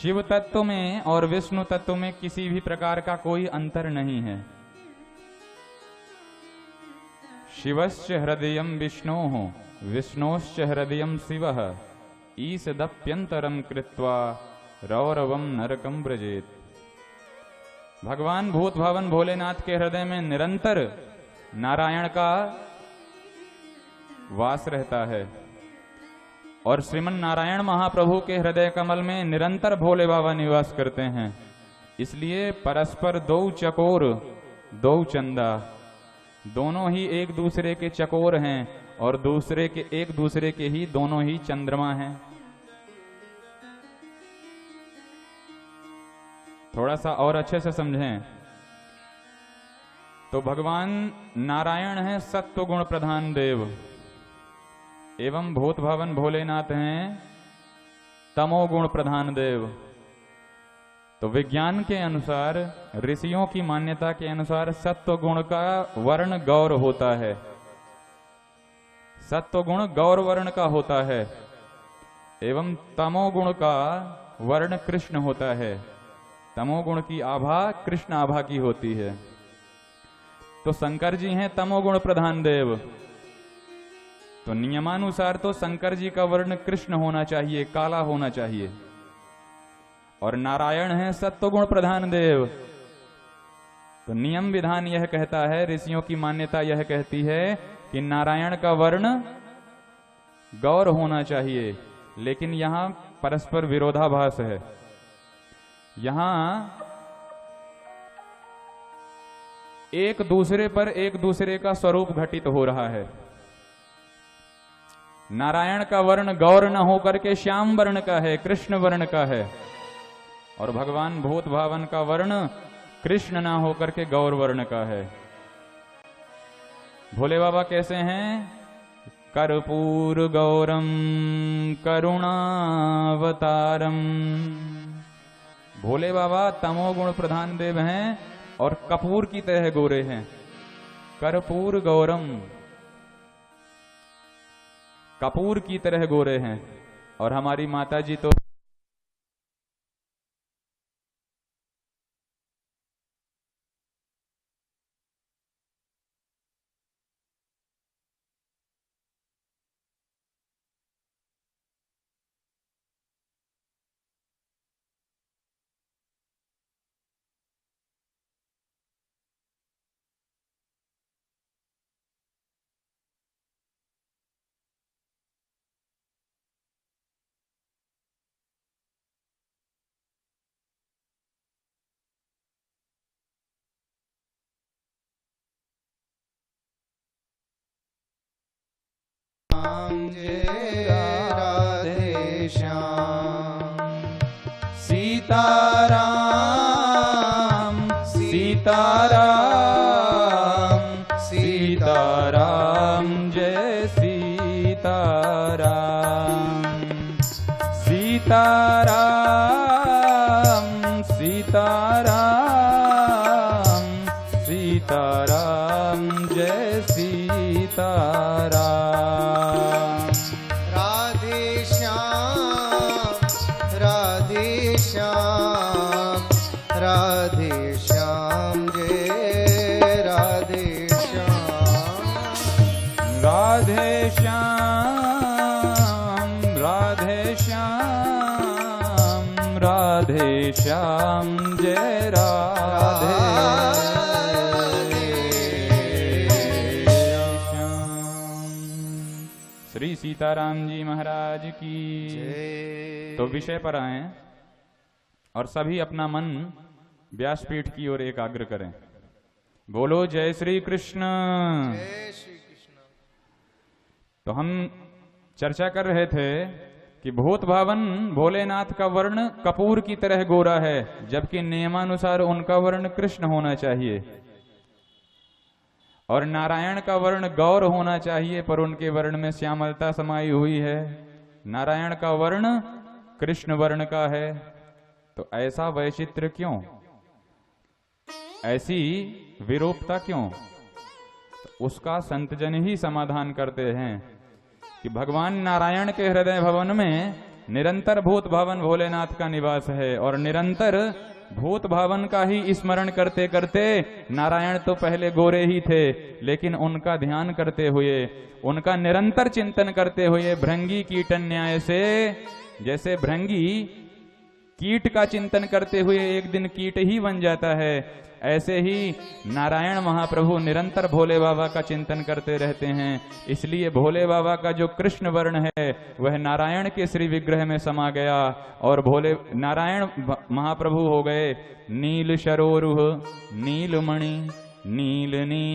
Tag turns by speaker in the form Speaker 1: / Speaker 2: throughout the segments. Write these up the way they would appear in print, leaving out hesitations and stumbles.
Speaker 1: शिव तत्व में और विष्णु तत्व में किसी भी प्रकार का कोई अंतर नहीं है। शिवश्च हृदयं विष्णोः विष्णोश्च हृदयं शिवः ईसदप्यंतरं कृत्वा रौरवं नरकं व्रजेत। भगवान भूत भावन भोलेनाथ के हृदय में निरंतर नारायण का वास रहता है और श्रीमन नारायण महाप्रभु के हृदय कमल में निरंतर भोले बाबा निवास करते हैं। इसलिए परस्पर दो चकोर दो चंदा, दोनों ही एक दूसरे के चकोर हैं और एक दूसरे के ही दोनों ही चंद्रमा हैं। थोड़ा सा और अच्छे से समझें तो भगवान नारायण है सत्व गुण प्रधान देव एवं भूत भावन भोलेनाथ हैं तमोगुण प्रधान देव। तो विज्ञान के अनुसार, ऋषियों की मान्यता के अनुसार सत्व गुण का वर्ण गौर होता है, सत्व गुण गौर वर्ण का होता है एवं तमोगुण का वर्ण कृष्ण होता है। तमोगुण की आभा कृष्ण आभा की होती है। तो शंकर जी हैं तमोगुण प्रधान देव, तो नियमानुसार तो शंकर जी का वर्ण कृष्ण होना चाहिए, काला होना चाहिए। और नारायण है सत्वगुण प्रधान देव, तो नियम विधान यह कहता है, ऋषियों की मान्यता यह कहती है कि नारायण का वर्ण गौर होना चाहिए। लेकिन यहां परस्पर विरोधाभास है। यहां एक दूसरे पर एक दूसरे का स्वरूप घटित हो रहा है। नारायण का वर्ण गौर न होकर के श्याम वर्ण का है, कृष्ण वर्ण का है, और भगवान भूत भावन का वर्ण कृष्ण न होकर के गौर वर्ण का है। भोले बाबा कैसे हैं? कर्पूर गौरम करुणावतारम। भोले बाबा तमोगुण प्रधान देव हैं और कपूर की तरह गोरे हैं। कर्पूर गौरम, कपूर की तरह गोरे हैं। और हमारी माता जी तो
Speaker 2: राधे श्याम सीताराम सीताराम सीताराम जय सीताराम सीताराम सीताराम सीताराम जय सीताराम। राधे श्याम जय राधे श्याम। राधे श्याम राधे श्याम राधे श्याम जय राधे श्याम। श्री सीताराम जी महाराज की जय। तो विषय पर आए और सभी अपना मन व्यासपीठ की ओर एकाग्र करें। बोलो जय श्री कृष्ण। जय श्री कृष्ण। तो हम चर्चा कर रहे थे कि भूत भावन भोलेनाथ का वर्ण कपूर की तरह गोरा है, जबकि नियमानुसार उनका वर्ण कृष्ण होना चाहिए। और नारायण का वर्ण गौर होना चाहिए, पर उनके वर्ण में श्यामलता समाई हुई है। नारायण का वर्ण कृष्ण वर्ण का है। तो ऐसा वैचित्र्य क्यों, ऐसी विरूपता क्यों? तो उसका संतजन ही समाधान करते हैं कि भगवान नारायण के हृदय भवन में
Speaker 1: निरंतर भूत भावन भोलेनाथ का निवास है। और निरंतर भूत भावन का ही स्मरण करते करते नारायण तो पहले गोरे ही थे, लेकिन उनका ध्यान करते हुए, उनका निरंतर चिंतन करते हुए भृंगी कीटन न्याय से, जैसे भृंगी कीट का चिंतन करते हुए एक दिन कीट ही बन जाता है, ऐसे ही नारायण महाप्रभु निरंतर भोले बाबा का चिंतन करते रहते हैं। इसलिए भोले बाबा का जो कृष्ण वर्ण है वह नारायण के श्री विग्रह में समा गया और भोले नारायण महाप्रभु हो गए नील शरोरुह नीलमणि नील नील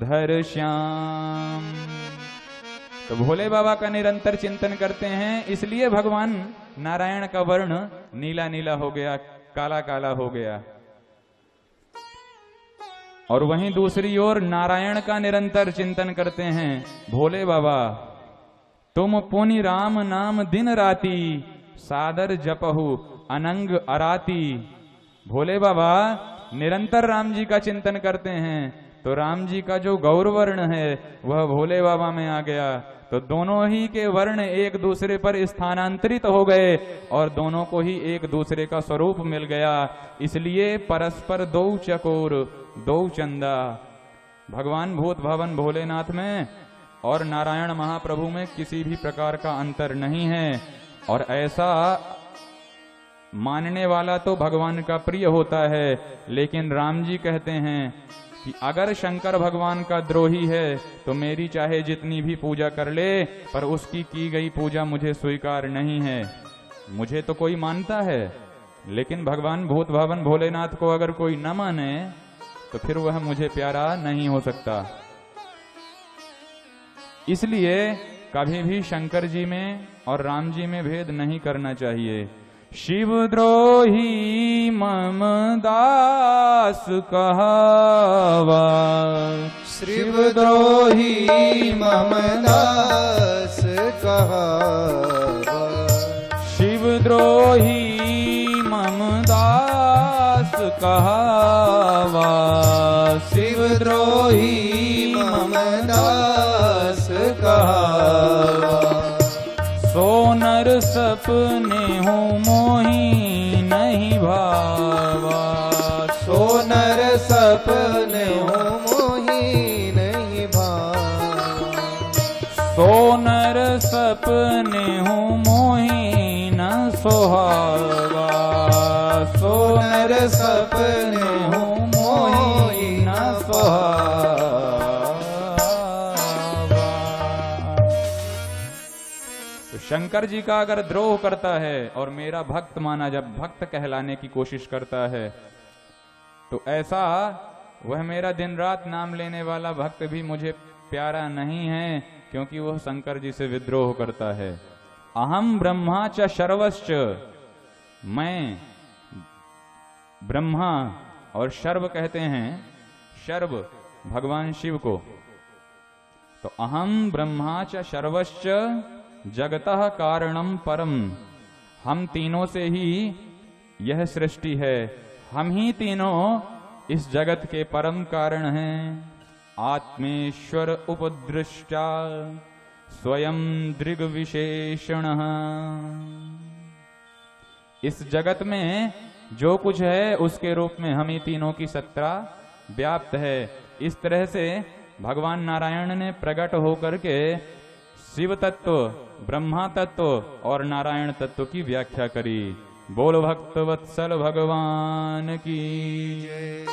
Speaker 1: धर श्याम। तो भोले बाबा का निरंतर चिंतन करते हैं, इसलिए भगवान नारायण का वर्ण नीला नीला हो गया, काला काला हो गया। और वहीं दूसरी ओर नारायण का निरंतर चिंतन करते हैं भोले बाबा, तुम पुनि राम नाम दिन राती सादर जपहु अनंग अराती। भोले बाबा निरंतर राम जी का चिंतन करते हैं, तो राम जी का जो गौर वर्ण है वह भोले बाबा में आ गया। तो दोनों ही के वर्ण एक दूसरे पर स्थानांतरित हो गए और दोनों को ही एक दूसरे का स्वरूप मिल गया। इसलिए परस्पर दो चकोर दो चंदा, भगवान भूत भवन भोलेनाथ में और नारायण महाप्रभु में किसी भी प्रकार का अंतर नहीं है। और ऐसा मानने वाला तो भगवान का प्रिय होता है, लेकिन राम जी कहते हैं कि अगर शंकर भगवान का द्रोही है तो मेरी चाहे जितनी भी पूजा कर ले, पर उसकी की गई पूजा मुझे स्वीकार नहीं है। मुझे तो कोई मानता है, लेकिन भगवान भूत भावन भोलेनाथ को अगर कोई न माने तो फिर वह मुझे प्यारा नहीं हो सकता। इसलिए कभी भी शंकर जी में और राम जी में भेद नहीं करना चाहिए। शिवद्रोही मम दास कहावा,
Speaker 3: शिवद्रोही मम दास कहावा,
Speaker 1: शिवद्रोही मम दास कहावा,
Speaker 3: शिवद्रोही मम दास कहावा।
Speaker 1: सोनर सपने हूँ मोही नहीं भावा,
Speaker 3: सोनर सपने हूँ मोही नहीं भावा,
Speaker 1: सोनर सपने हूँ मोही न सुहावा, सोनर सपने हूँ मोही न सुहावा। शंकर जी का अगर द्रोह करता है और मेरा भक्त माना जब भक्त कहलाने की कोशिश करता है, तो ऐसा वह मेरा दिन रात नाम लेने वाला भक्त भी मुझे प्यारा नहीं है, क्योंकि वह शंकर जी से विद्रोह करता है। अहम ब्रह्मा च शर्वश्च, मैं ब्रह्मा, और शर्व कहते हैं शर्व भगवान शिव को। तो अहम ब्रह्मा च शर्वश्च जगतः कारणम परम, हम तीनों से ही यह सृष्टि है, हम ही तीनों इस जगत के परम कारण हैं। आत्मेश्वर उपदृष्टा स्वयं दृग विशेषण, इस जगत में जो कुछ है उसके रूप में हम ही तीनों की सत्ता व्याप्त है। इस तरह से भगवान नारायण ने प्रकट होकर के शिव तत्व, ब्रह्मा तत्व और नारायण तत्व की व्याख्या करी। बोल भक्त वत्सल भगवान की।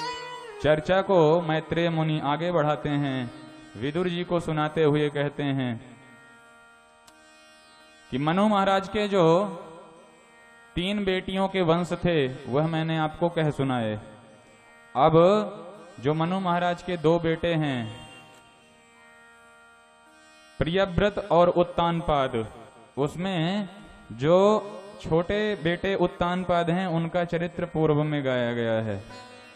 Speaker 1: चर्चा को मैत्रेय मुनि आगे बढ़ाते हैं, विदुर जी को सुनाते हुए कहते हैं कि मनु महाराज के जो 3 बेटियों के वंश थे वह मैंने आपको कह सुनाए। अब जो मनु महाराज के 2 बेटे हैं, प्रियव्रत और उत्तानपाद, उसमें जो छोटे बेटे उत्तानपाद हैं उनका चरित्र पूर्व में गाया गया है।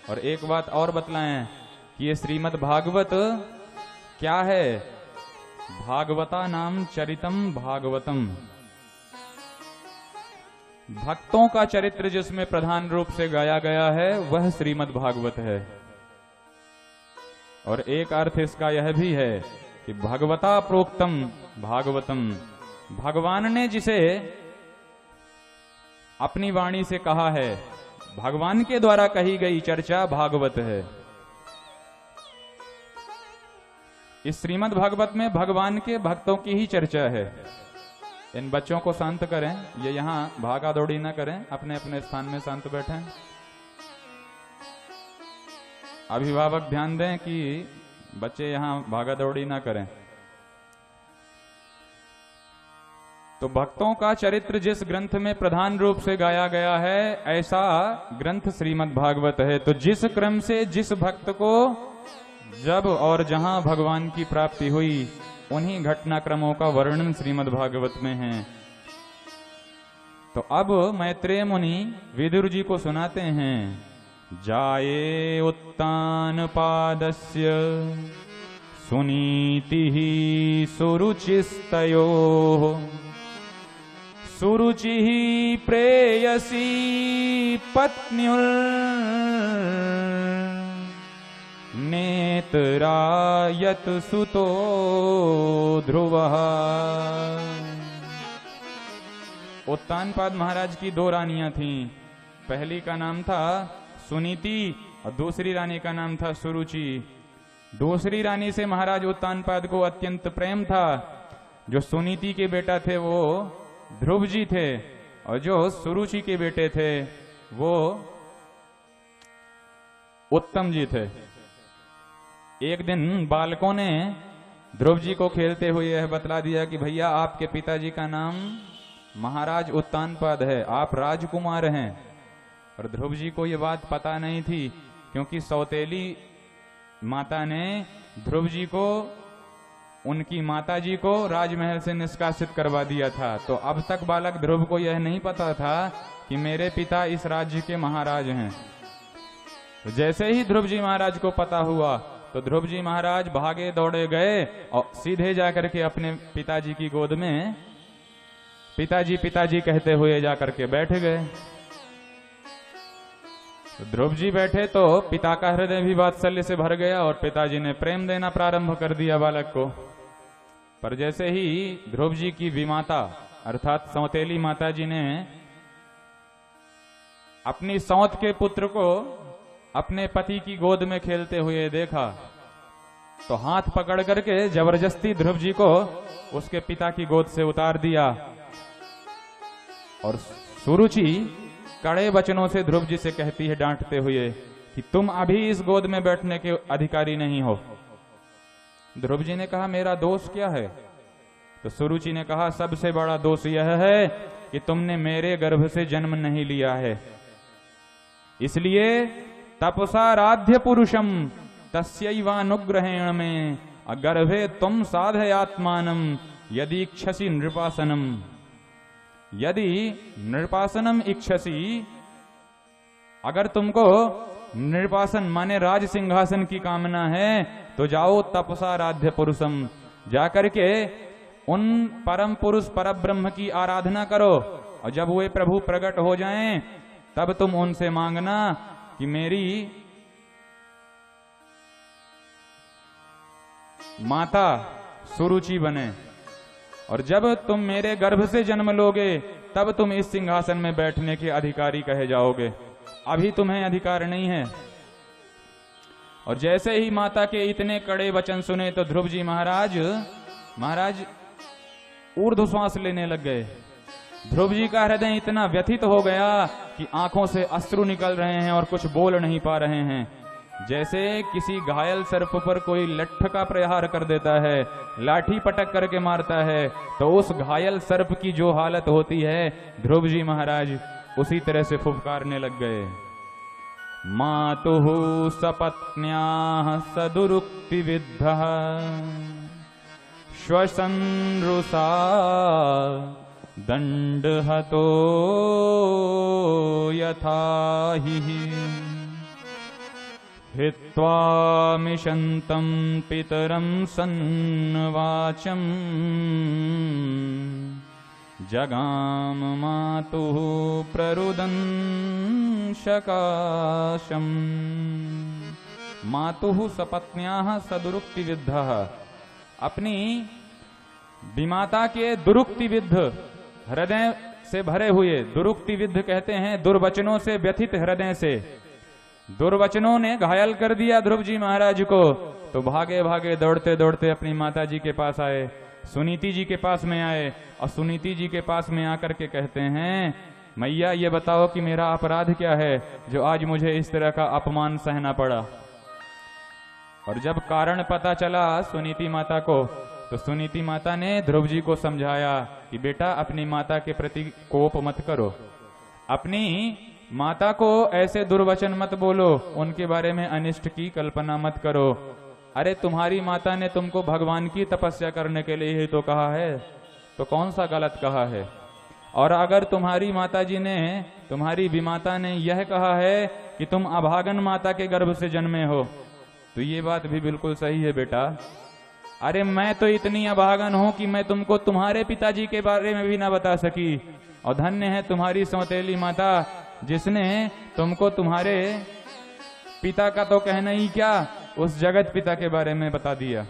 Speaker 1: और एक बात और बतलाएं कि ये श्रीमद् भागवत क्या है? भागवता नाम चरितम भागवतम, भक्तों का चरित्र जिसमें प्रधान रूप से गाया गया है वह श्रीमद् भागवत है। और एक अर्थ इसका यह भी है कि भगवता प्रोक्तम भागवतम, भगवान ने जिसे अपनी वाणी से कहा है, भगवान के द्वारा कही गई चर्चा भागवत है। इस श्रीमद् भागवत में भगवान के भक्तों की ही चर्चा है। इन बच्चों को शांत करें, ये यहां भागा दौड़ी ना करें, अपने अपने स्थान में शांत बैठें। अभिभावक ध्यान दें कि बच्चे यहां भागा दौड़ी ना करें। तो भक्तों का चरित्र जिस ग्रंथ में प्रधान रूप से गाया गया है, ऐसा ग्रंथ श्रीमद् भागवत है। तो जिस क्रम से जिस भक्त को जब और जहां भगवान की प्राप्ति हुई, उन्हीं घटनाक्रमों का वर्णन श्रीमद् भागवत में है। तो अब मैत्रेय मुनि विदुर जी को सुनाते हैं। जाये उत्तान पादस्य सुनीति सुरुचिस्तयो, सुरुचि प्रेयसी पत्न्युल नेत्रायत सुतो ध्रुवः। उत्तानपाद महाराज की दो रानियां थीं। पहली का नाम था सुनीति और दूसरी रानी का नाम था सुरुचि। दूसरी रानी से महाराज उत्तानपाद को अत्यंत प्रेम था। जो सुनीति के बेटा थे वो ध्रुव जी थे, और जो सुरुचि के बेटे थे वो उत्तम जी थे। एक दिन बालकों ने ध्रुव जी को खेलते हुए यह बतला दिया कि भैया आपके पिताजी का नाम महाराज उत्तानपाद है, आप राजकुमार हैं। और ध्रुव जी को यह बात पता नहीं थी, क्योंकि सौतेली माता ने ध्रुव जी को, उनकी माता जी को राजमहल से निष्कासित करवा दिया था। तो अब तक बालक ध्रुव को यह नहीं पता था कि मेरे पिता इस राज्य के महाराज हैं। तो जैसे ही ध्रुव जी महाराज को पता हुआ, तो ध्रुव जी महाराज भागे दौड़े गए और सीधे जाकर के अपने पिताजी की गोद में पिताजी पिताजी कहते हुए जाकर के बैठ गए। तो ध्रुव जी बैठे तो पिता का हृदय भी वात्सल्य से भर गया और पिताजी ने प्रेम देना प्रारंभ कर दिया बालक को। पर जैसे ही ध्रुव जी की विमाता अर्थात सौतेली माता जी ने अपनी सौत के पुत्र को अपने पति की गोद में खेलते हुए देखा, तो हाथ पकड़ करके जबरदस्ती ध्रुव जी को उसके पिता की गोद से उतार दिया। और सुरुचि कड़े वचनों से ध्रुव जी से कहती है डांटते हुए कि तुम अभी इस गोद में बैठने के अधिकारी नहीं हो। ध्रुव जी ने कहा मेरा दोष क्या है? तो सुरुचि ने कहा सबसे बड़ा दोष यह है कि तुमने मेरे गर्भ से जन्म नहीं लिया है, इसलिए तपसाराध्य पुरुषम तस्यैवानुग्रहेण में गर्भे तुम साधयात्मानम यदि इच्छसि नृपासनम। यदि नृपासनम इच्छसि, अगर तुमको नृपासन माने राज सिंहासन की कामना है तो जाओ तपसाराध्य पुरुषम, जाकर के उन परम पुरुष परब्रह्म की आराधना करो, और जब वे प्रभु प्रकट हो जाएं तब तुम उनसे मांगना कि मेरी माता सुरुचि बने, और जब तुम मेरे गर्भ से जन्म लोगे तब तुम इस सिंहासन में बैठने के अधिकारी कहे जाओगे, अभी तुम्हें अधिकार नहीं है। और जैसे ही माता के इतने कड़े वचन सुने तो ध्रुव जी महाराज ऊर्ध्व श्वास लेने लग गए। ध्रुव जी का हृदय इतना व्यथित हो गया कि आंखों से अश्रु निकल रहे हैं और कुछ बोल नहीं पा रहे हैं। जैसे किसी घायल सर्प पर कोई लठ का प्रहार कर देता है, लाठी पटक करके मारता है, तो उस घायल सर्प की जो हालत होती है ध्रुव जी महाराज उसी तरह से फुफकारने लग गए। मातुः सपत्न्याः सदुरुक्ति विद्धः श्वसन्रुषा दंडहतो यथा हि हित्वा मिषन्तं पितरं सन्वाचम् जगाम मातुः प्ररुदन् शकाशम्। मातुः सपत्न्याः सदुरुक्ति विद्धः,
Speaker 2: अपनी विमाता के दुरुक्ति विद्ध हृदय से भरे हुए, दुरुक्ति विद्ध कहते हैं दुर्वचनों से व्यथित हृदय से, दुर्वचनों ने घायल कर दिया ध्रुव जी महाराज को, तो भागे भागे दौड़ते दौड़ते अपनी माता जी के पास आए, सुनीति जी के पास में आए, और सुनीति जी के पास में आकर के कहते हैं, मैया ये बताओ कि मेरा अपराध क्या है जो आज मुझे इस तरह का अपमान सहना पड़ा। और जब कारण पता चला सुनीति माता को, तो सुनीति माता ने ध्रुव जी को समझाया कि बेटा अपनी माता के प्रति कोप मत करो, अपनी माता को ऐसे दुर्वचन मत बोलो, उनके बारे में अनिष्ट की कल्पना मत करो। अरे तुम्हारी माता ने तुमको भगवान की तपस्या करने के लिए ही तो कहा है, तो कौन सा गलत कहा है। और अगर तुम्हारी माता जी ने, तुम्हारी विमाता ने यह कहा है कि तुम अभागन माता के गर्भ से जन्मे हो, तो ये बात भी बिल्कुल सही है बेटा। अरे मैं तो इतनी अभागन हूं कि मैं तुमको तुम्हारे पिताजी के बारे में भी ना बता सकी, और धन्य है तुम्हारी सौतेली माता जिसने तुमको तुम्हारे पिता का तो कहना ही क्या, उस जगत पिता के बारे में बता दिया।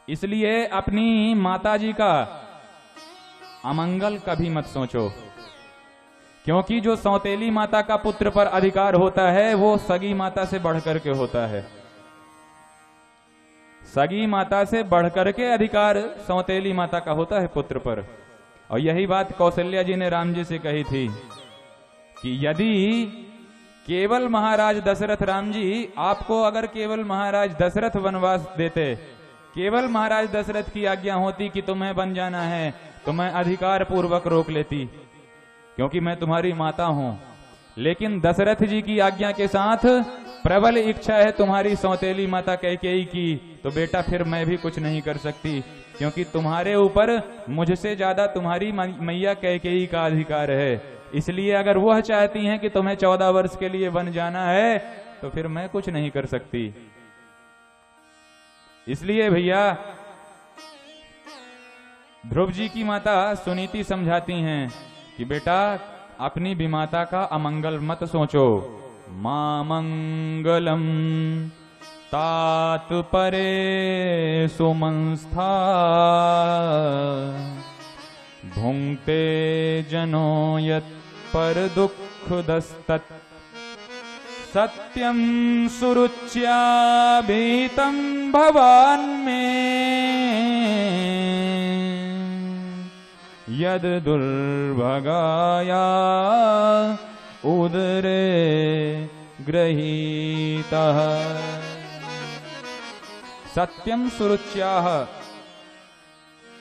Speaker 2: इसलिए अपनी माताजी का अमंगल कभी मत सोचो, क्योंकि जो सौतेली माता का पुत्र पर अधिकार होता है वो सगी माता से बढ़कर के होता है। सगी माता से बढ़कर के अधिकार सौतेली माता का होता है पुत्र पर। और यही बात कौशल्या जी ने राम जी से कही थी कि यदि केवल महाराज दशरथ राम जी, आपको अगर केवल महाराज दशरथ वनवास देते, केवल महाराज दशरथ की आज्ञा होती कि तुम्हें बन जाना है, तो मैं अधिकार पूर्वक रोक लेती, क्योंकि मैं तुम्हारी माता हूं। लेकिन दशरथ जी की आज्ञा के साथ प्रबल इच्छा है तुम्हारी सौतेली माता कैकेयी की, तो बेटा फिर मैं भी कुछ नहीं कर सकती, क्योंकि तुम्हारे ऊपर मुझसे ज्यादा तुम्हारी मैया कैकेयी का अधिकार है। इसलिए अगर वह चाहती हैं कि तुम्हें 14 वर्ष के लिए बन जाना है, तो फिर मैं कुछ नहीं कर सकती। इसलिए भैया ध्रुव जी की माता सुनीति समझाती हैं कि बेटा अपनी विमाता का अमंगल मत सोचो। मां मंगलम तात परे सुमंस्था भुंक्ते जनो यत् पर दुख दस्तत् सत्यम सुरुच्या भीतम भवान में यद दुर्भगाया उदरे गृहीतः। सत्यम सुरुच्याः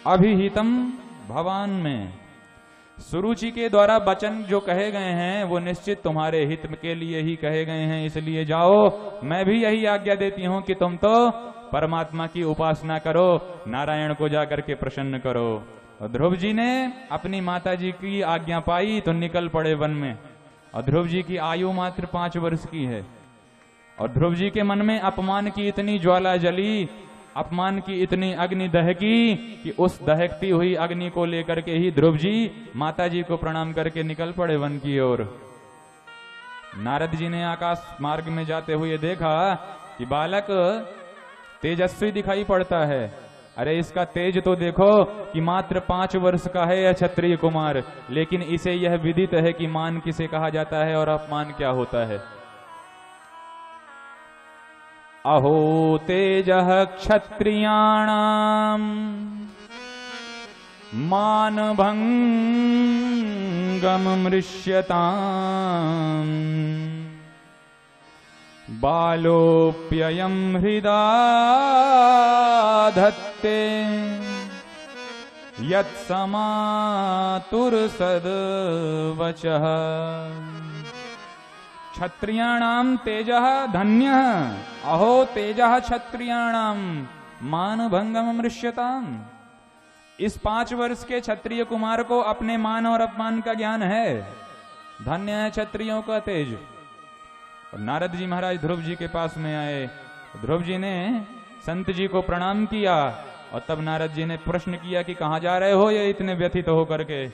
Speaker 2: अभिहितम भवान में, सुरुचि के द्वारा वचन जो कहे गए हैं वो निश्चित तुम्हारे हित के लिए ही कहे गए हैं। इसलिए जाओ, मैं भी यही आज्ञा देती हूं कि तुम तो परमात्मा की उपासना करो, नारायण को जाकर के प्रसन्न करो। और ध्रुव जी ने अपनी माता जी की आज्ञा पाई तो निकल पड़े वन में। और ध्रुव जी की आयु मात्र 5 वर्ष की है, और ध्रुव जी के मन में अपमान की इतनी ज्वाला जली, अपमान की इतनी अग्नि दहकी कि उस दहकती हुई अग्नि को लेकर के ही ध्रुव जी माता जी को प्रणाम करके निकल पड़े वन की ओर। नारद जी ने आकाश मार्ग में जाते हुए देखा कि बालक तेजस्वी दिखाई पड़ता है। अरे इसका तेज तो देखो कि मात्र 5 वर्ष का है यह क्षत्रिय कुमार, लेकिन इसे यह विदित है कि मान किसे कहा जाता है और अपमान क्या होता है। अहो तेजः क्षत्रियाणाम् मानभंगम मृष्यताम् बालोप्ययं हृदा धत्ते यत्समातुरसद्वचः। क्षत्रियाणाम तेजः धन्यः अहो तेजः क्षत्रियाणाम मानभंगम मृष्यताम्। इस 5 वर्ष के क्षत्रिय कुमार को अपने मान और अपमान का ज्ञान है। धन्य है क्षत्रियों का तेज। और नारद जी महाराज ध्रुव जी के पास में आए। ध्रुव जी ने संत जी को प्रणाम किया, और तब नारद जी ने प्रश्न किया कि कहाँ जा रहे हो ये इतने व्यथित होकर के।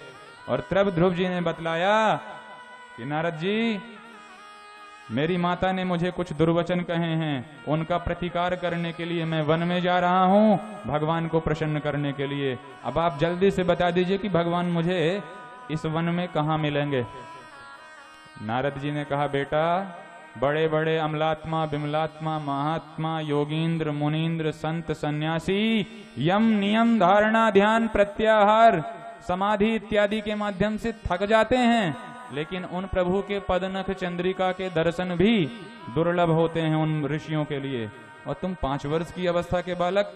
Speaker 2: और तब ध्रुव जी ने बतलाया कि नारद जी
Speaker 1: मेरी माता ने मुझे कुछ दुर्वचन कहे हैं, उनका प्रतिकार करने के लिए मैं वन में जा रहा हूं, भगवान को प्रसन्न करने के लिए। अब आप जल्दी से बता दीजिए कि भगवान मुझे इस वन में कहां मिलेंगे। नारद जी ने कहा, बेटा, बड़े बड़े अमलात्मा, बिमलात्मा, महात्मा, योगींद्र, मुनींद्र, संत, सन्यासी यम, नियम, धारणा, ध्यान, प्रत्याहार, समाधि इत्यादि के माध्यम से थक जाते हैं, लेकिन उन प्रभु के पदनख चंद्रिका के दर्शन भी दुर्लभ होते हैं उन ऋषियों के लिए। और तुम 5 वर्ष की अवस्था के बालक,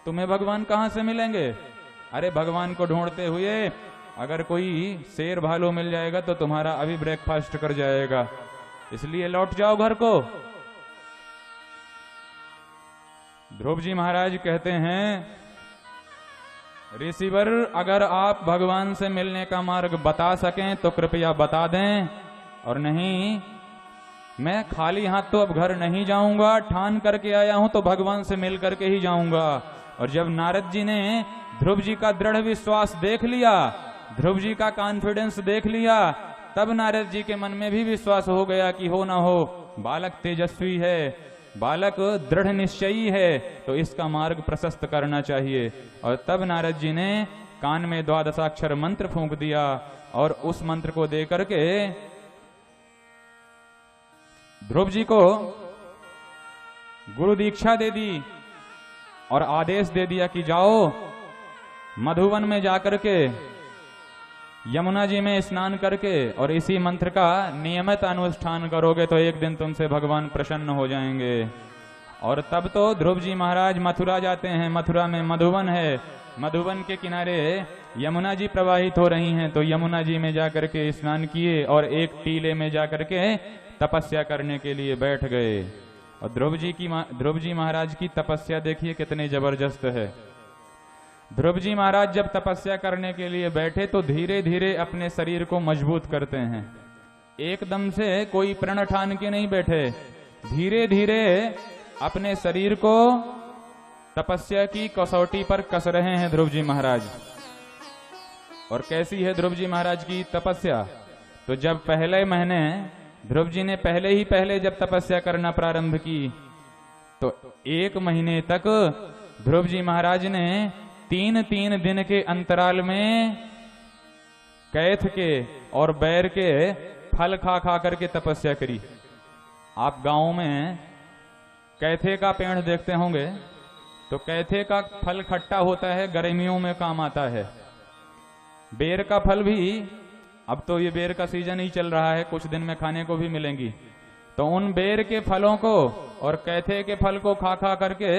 Speaker 1: तुम्हें भगवान कहां से मिलेंगे? अरे भगवान को ढूंढते हुए अगर कोई शेर भालू मिल जाएगा तो तुम्हारा अभी ब्रेकफास्ट कर जाएगा, इसलिए लौट जाओ घर को। ध्रुव जी महाराज कहते हैं, ऋषिवर, अगर आप भगवान से मिलने का मार्ग बता सकें तो कृपया बता दें, और नहीं, मैं खाली हाथ तो अब घर नहीं जाऊंगा, ठान करके आया हूं तो भगवान से मिल करके ही जाऊंगा। और जब नारद जी ने ध्रुव जी का दृढ़ विश्वास देख लिया, ध्रुव जी का कॉन्फिडेंस देख लिया, तब नारद जी के मन में भी विश्वास हो गया कि हो ना हो, बालक तेजस्वी है, बालक दृढ़ निश्चयी है, तो इसका मार्ग प्रशस्त करना चाहिए। और तब नारद जी ने कान में 12 मंत्र फूंक दिया और उस मंत्र को दे करके ध्रुव जी को गुरु दीक्षा दे दी और आदेश दे दिया कि जाओ मधुवन में जाकर के यमुना जी में स्नान करके और इसी मंत्र का नियमित अनुष्ठान करोगे तो एक दिन तुमसे भगवान प्रसन्न हो जाएंगे। और तब तो ध्रुव जी महाराज मथुरा जाते हैं। मथुरा में मधुवन है, मधुवन के किनारे यमुना जी प्रवाहित हो रही हैं, तो यमुना जी में जाकर के स्नान किए और एक टीले में जाकर के तपस्या करने के लिए बैठ गए। और ध्रुव जी महाराज की तपस्या देखिए कितनी जबरदस्त है। ध्रुव जी महाराज जब तपस्या करने के लिए बैठे तो धीरे धीरे अपने शरीर को मजबूत करते हैं। एकदम से कोई प्रण ठान के नहीं बैठे, धीरे धीरे अपने शरीर को तपस्या की कसौटी पर कस रहे हैं ध्रुव जी महाराज। और कैसी है ध्रुव जी महाराज की तपस्या? तो जब पहले महीने ध्रुव जी ने पहले जब तपस्या करना प्रारंभ की तो 1 महीने तक ध्रुव जी महाराज ने 3-3 दिन के अंतराल में कैथ के और बैर के फल खा खा करके तपस्या करी। आप गांव में कैथे का पेड़ देखते होंगे, तो कैथे का फल खट्टा होता है, गर्मियों में काम आता है। बेर का फल भी, अब तो ये बेर का सीजन ही चल रहा है, कुछ दिन में खाने को भी मिलेंगी, तो उन बेर के फलों को और कैथे के फल को खा खा करके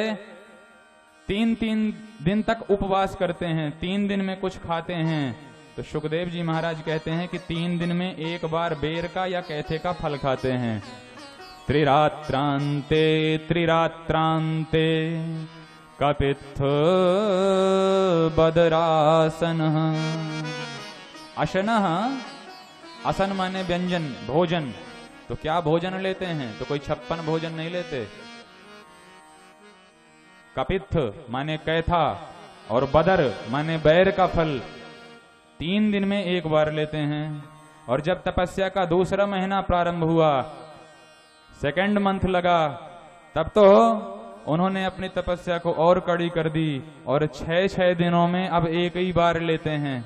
Speaker 1: 3-3 दिन तक उपवास करते हैं, 3 दिन में कुछ खाते हैं। तो सुखदेव जी महाराज कहते हैं कि 3 दिन में एक बार बेर का या कैथे का फल खाते हैं। त्रिरात्रांते त्रिरात्रांते कपित्थ बदरासन अशन, असन माने व्यंजन, भोजन। तो क्या भोजन लेते हैं? तो कोई 56 भोजन नहीं लेते। कपित्थ माने कैथा और बदर माने बैर का फल 3 दिन में एक बार लेते हैं। और जब तपस्या का दूसरा महीना प्रारंभ हुआ, 2nd मंथ लगा, तब तो उन्होंने अपनी तपस्या को और कड़ी कर दी और 6-6 दिनों में अब एक ही बार लेते हैं।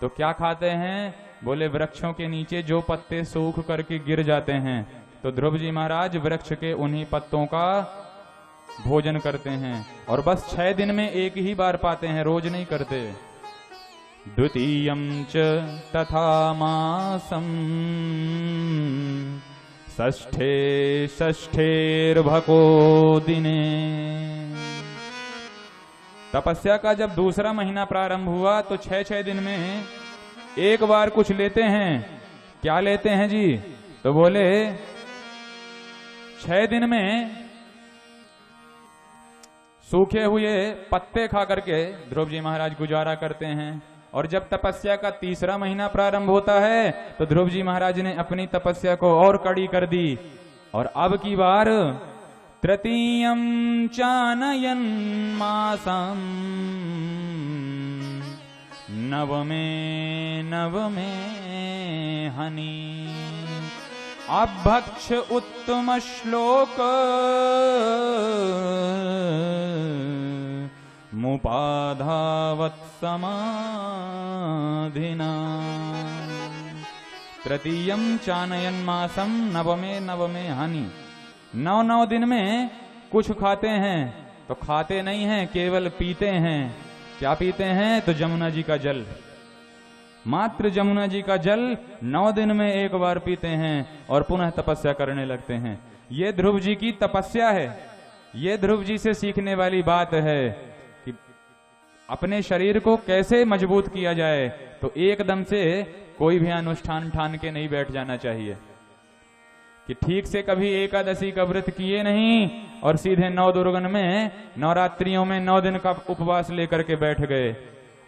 Speaker 1: तो क्या खाते हैं? बोले वृक्षों के नीचे जो पत्ते सूख करके गिर जाते हैं, तो ध्रुव जी महाराज वृक्ष के उन्हीं पत्तों का भोजन करते हैं। और बस 6 दिन में एक ही बार पाते हैं, रोज नहीं करते। द्वितीयं च तथा मासं षष्ठे षष्ठेर्भको दिने। तपस्या का जब दूसरा महीना प्रारंभ हुआ तो 6-6 दिन में एक बार कुछ लेते हैं। क्या लेते हैं जी? तो बोले 6 दिन में सूखे हुए पत्ते खा करके ध्रुव जी महाराज गुजारा करते हैं। और जब तपस्या का तीसरा महीना प्रारंभ होता है तो ध्रुव जी महाराज ने अपनी तपस्या को और कड़ी कर दी और अब की बार तृतीयं चानयन मासं नवमे हनि अभक्ष उत्तम श्लोक मुपाधावत् समाधिना तृतीयम चानयन मासम नवमे नवमे हानि। 9 दिन में कुछ खाते हैं तो खाते नहीं हैं, केवल पीते हैं। क्या पीते हैं? तो जमुना जी का जल, मात्र जमुना जी का जल 9 दिन में एक बार पीते हैं और पुनः तपस्या करने लगते हैं। ये ध्रुव जी की तपस्या है। ये ध्रुव जी से सीखने वाली बात है कि अपने शरीर को कैसे मजबूत किया जाए। तो एकदम से कोई भी अनुष्ठान ठान के नहीं बैठ जाना चाहिए कि ठीक से कभी एकादशी का व्रत किए नहीं और सीधे 9 दुर्गन में नवरात्रियों में 9 दिन का उपवास लेकर के बैठ गए।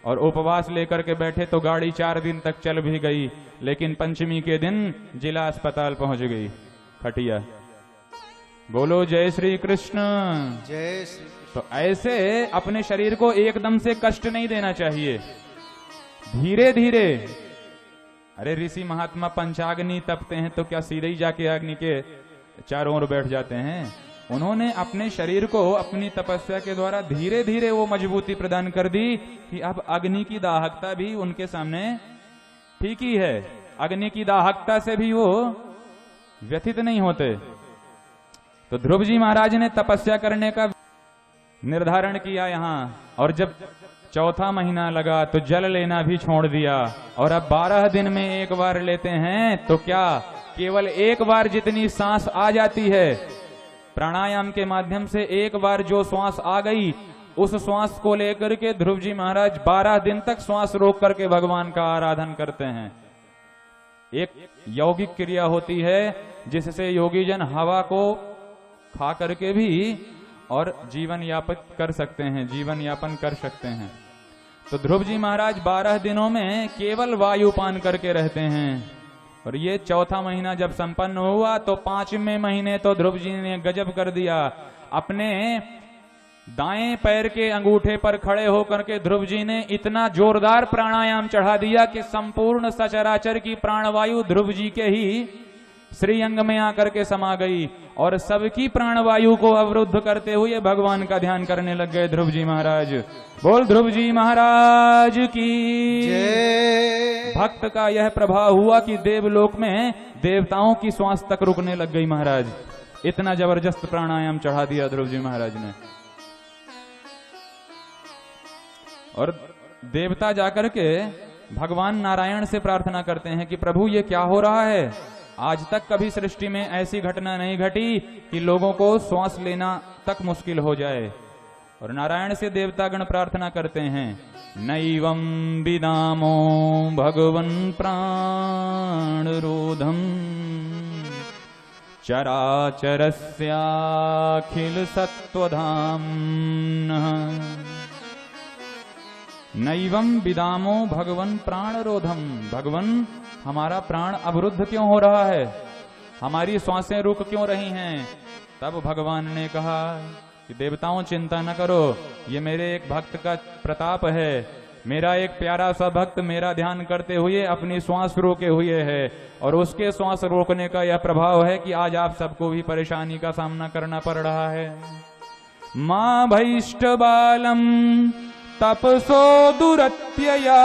Speaker 1: और उपवास लेकर के बैठे तो गाड़ी 4 दिन तक चल भी गई, लेकिन पंचमी के दिन जिला अस्पताल पहुंच गई खटिया। बोलो जय श्री कृष्ण।
Speaker 3: जय श्री।
Speaker 1: तो ऐसे अपने शरीर को एकदम से कष्ट नहीं देना चाहिए, धीरे धीरे। अरे ऋषि महात्मा पंचाग्नि तपते हैं तो क्या सीधे ही जाके अग्नि के चारों ओर बैठ जाते हैं? उन्होंने अपने शरीर को अपनी तपस्या के द्वारा धीरे धीरे वो मजबूती प्रदान कर दी कि अब अग्नि की दाहकता भी उनके सामने ठीक ही है। अग्नि की दाहकता से भी वो व्यथित नहीं होते। तो ध्रुव जी महाराज ने तपस्या करने का निर्धारण किया यहाँ, और जब 4था महीना लगा तो जल लेना भी छोड़ दिया। और अब 12 दिन में एक बार लेते हैं तो क्या केवल एक बार जितनी सांस आ जाती है, प्राणायाम के माध्यम से एक बार जो श्वास आ गई, उस श्वास को लेकर के ध्रुव जी महाराज 12 दिन तक श्वास रोक करके भगवान का आराधन करते हैं। एक यौगिक क्रिया होती है जिससे योगी जन हवा को खा करके भी और जीवन यापन कर सकते हैं, जीवन यापन कर सकते हैं। तो ध्रुव जी महाराज 12 दिनों में केवल वायुपान करके रहते हैं। और ये 4था महीना जब संपन्न हुआ तो 5वें महीने तो ध्रुव जी ने गजब कर दिया। अपने दाएं पैर के अंगूठे पर खड़े होकर के ध्रुव जी ने इतना जोरदार प्राणायाम चढ़ा दिया कि संपूर्ण सचराचर की प्राणवायु ध्रुव जी के ही श्रीअंग में आकर के समा गई और सबकी प्राणवायु को अवरुद्ध करते हुए भगवान का ध्यान करने लग गए ध्रुव जी महाराज। बोल ध्रुव जी महाराज की
Speaker 3: जय।
Speaker 1: भक्त का यह प्रभाव हुआ कि देवलोक में देवताओं की श्वास तक रुकने लग गई महाराज। इतना जबरदस्त प्राणायाम चढ़ा दिया ध्रुव जी महाराज ने। और देवता जाकर के भगवान नारायण से प्रार्थना करते हैं कि प्रभु ये क्या हो रहा है? आज तक कभी सृष्टि में ऐसी घटना नहीं घटी कि लोगों को श्वास लेना तक मुश्किल हो जाए। और नारायण से देवतागण प्रार्थना करते हैं, नैवं विदामो भगवन् प्राणरोधम् चराचरस्याखिल सत्वधाम्नः। नैवं विदामो भगवन् प्राणरोधम। भगवन हमारा प्राण अवरुद्ध क्यों हो रहा है? हमारी श्वासें रुक क्यों रही हैं? तब भगवान ने कहा कि देवताओं चिंता न करो, ये मेरे एक भक्त का प्रताप है। मेरा एक प्यारा सा भक्त मेरा ध्यान करते हुए अपनी श्वास रोके हुए है और उसके श्वास रोकने का यह प्रभाव है कि आज आप सबको भी परेशानी का सामना करना पड़ रहा है। मां भैष्ट बालम तपसो दुरत्यया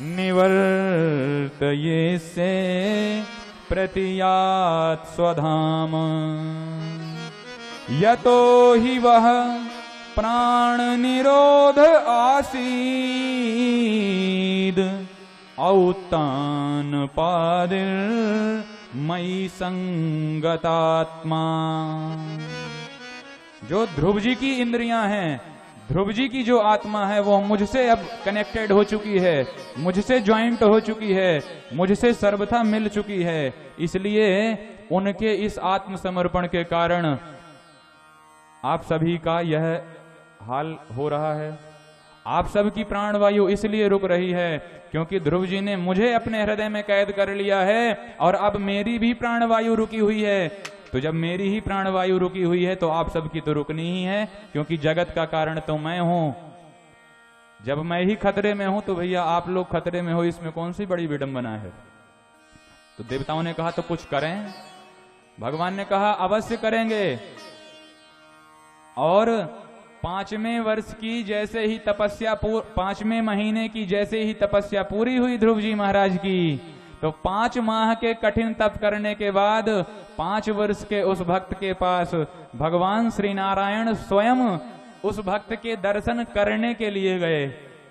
Speaker 1: निवर्तये से प्रतियात् स्वधाम। यतो हि वह प्राण निरोध आसीद औतान पादिर मयि संगतात्मा। जो ध्रुव जी की इंद्रियां हैं, ध्रुव जी की जो आत्मा है वो मुझसे अब कनेक्टेड हो चुकी है, मुझसे ज्वाइंट हो चुकी है, मुझसे सर्वथा मिल चुकी है। इसलिए उनके इस आत्मसमर्पण के कारण आप सभी का यह हाल हो रहा है। आप सबकी प्राणवायु इसलिए रुक रही है क्योंकि ध्रुव जी ने मुझे अपने हृदय में कैद कर लिया है और अब मेरी भी प्राणवायु रुकी हुई है। तो जब मेरी ही प्राणवायु रुकी हुई है तो आप सबकी तो रुकनी ही है, क्योंकि जगत का कारण तो मैं हूं। जब मैं ही खतरे में हूं तो भैया आप लोग खतरे में हो, इसमें कौन सी बड़ी विडंबना है? तो देवताओं ने कहा तो कुछ करें। भगवान ने कहा अवश्य करेंगे। और 5वें वर्ष की जैसे ही तपस्या 5वें महीने की जैसे ही तपस्या पूरी हुई ध्रुव जी महाराज की, तो 5 माह के कठिन तप करने के बाद 5 वर्ष के उस भक्त के पास भगवान श्री नारायण स्वयं उस भक्त के दर्शन करने के लिए गए।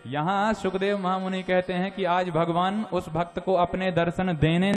Speaker 1: यहाँ सुखदेव महामुनि कहते हैं कि आज भगवान उस भक्त को अपने दर्शन देने